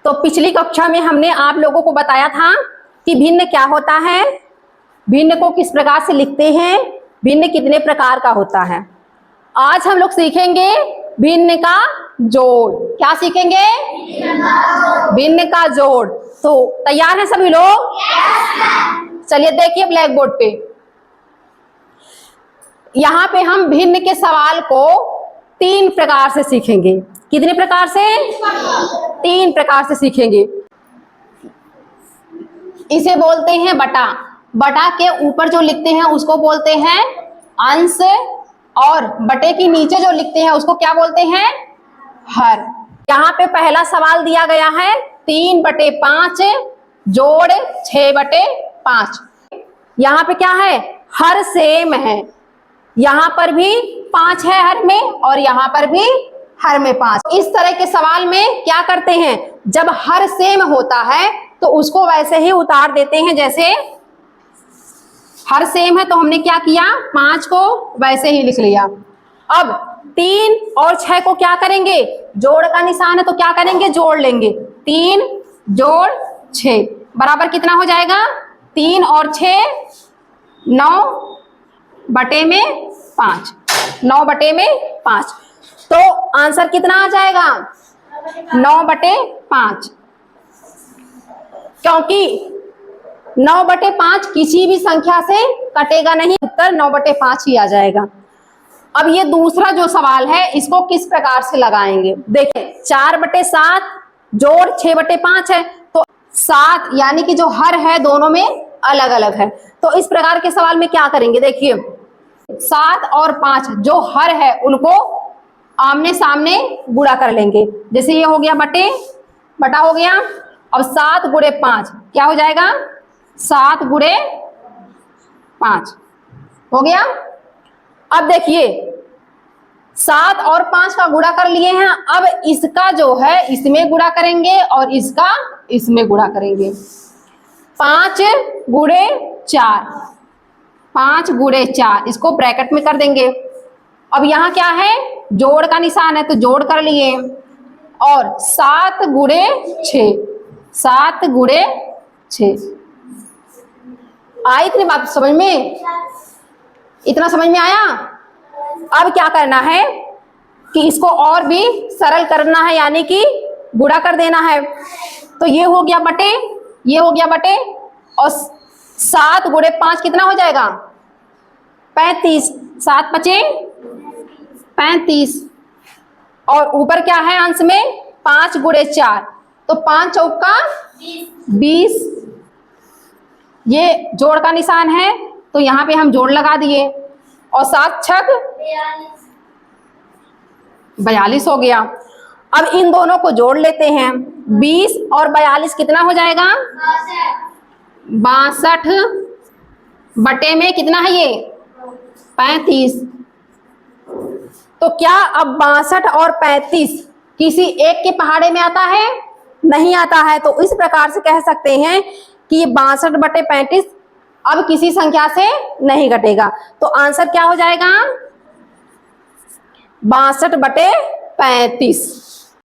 तो पिछली कक्षा में हमने आप लोगों को बताया था कि भिन्न क्या होता है, भिन्न को किस प्रकार से लिखते हैं, भिन्न कितने प्रकार का होता है। आज हम लोग सीखेंगे भिन्न का जोड़। क्या सीखेंगे? भिन्न का जोड़। तो तैयार हैं सभी लोग? चलिए देखिए ब्लैक बोर्ड पे, यहाँ पे हम भिन्न के सवाल को 3 प्रकार से सीखेंगे। कितने प्रकार से? 3 प्रकार से सीखेंगे। इसे बोलते हैं बटा। बटा के ऊपर जो लिखते हैं उसको बोलते हैं अंश, और बटे के नीचे जो लिखते हैं उसको क्या बोलते हैं? हर। यहाँ पे पहला सवाल दिया गया है 3/5 जोड़ 6/5। यहाँ पे क्या है? हर सेम है। यहाँ पर भी 5 है हर में, और यहाँ पर भी हर में 5। इस तरह के सवाल में क्या करते हैं, जब हर सेम होता है तो उसको वैसे ही उतार देते हैं। जैसे हर सेम है तो हमने क्या किया, 5 को वैसे ही लिख लिया। अब 3 और 6 को क्या करेंगे, जोड़ का निशान है तो क्या करेंगे, जोड़ लेंगे। 3 जोड़ 6 बराबर कितना हो जाएगा? 3 और 6 9/5। 9/5। तो आंसर कितना आ जाएगा? 9/5। क्योंकि 9/5 किसी भी संख्या से कटेगा नहीं, उत्तर 9/5 ही आ जाएगा। अब ये दूसरा जो सवाल है इसको किस प्रकार से लगाएंगे, देखिए 4/7 जोड़ 6/5 है, तो 7 यानी कि जो हर है दोनों में अलग अलग है। तो इस प्रकार के सवाल में क्या करेंगे, देखिए 7 और 5 जो हर है उनको आमने सामने गुणा कर लेंगे। जैसे ये हो गया बटा हो गया। अब 7 × 5 क्या हो जाएगा? 7 × 5 हो गया। अब देखिए 7 और 5 का गुणा कर लिए हैं, अब इसका जो है इसमें गुणा करेंगे और इसका इसमें गुणा करेंगे। 5 × 4, 5 × 4 इसको ब्रैकेट में कर देंगे। अब यहाँ क्या है, जोड़ का निशान है तो जोड़ कर लिए। और 7 × 6, 7 × 6। आई इतनी बात समझ में? इतना समझ में आया? अब क्या करना है कि इसको और भी सरल करना है, यानी कि गुणा कर देना है। तो ये हो गया बटे, ये हो गया बटे, और 7 × 5 कितना हो जाएगा? 35। 7 × 5 35। और ऊपर क्या है अंश में? 5 × 4, तो 5 चौका 20। ये जोड़ का निशान है तो यहाँ पे हम जोड़ लगा दिए, और 7 छक 42 हो गया। अब इन दोनों को जोड़ लेते हैं। 20 और 42 कितना हो जाएगा? 62 बटे में कितना है ये? 35। तो क्या अब 62 और 35 किसी एक के पहाड़े में आता है? नहीं आता है। तो इस प्रकार से कह सकते हैं कि 62/35 अब किसी संख्या से नहीं घटेगा। तो आंसर क्या हो जाएगा? 62/35।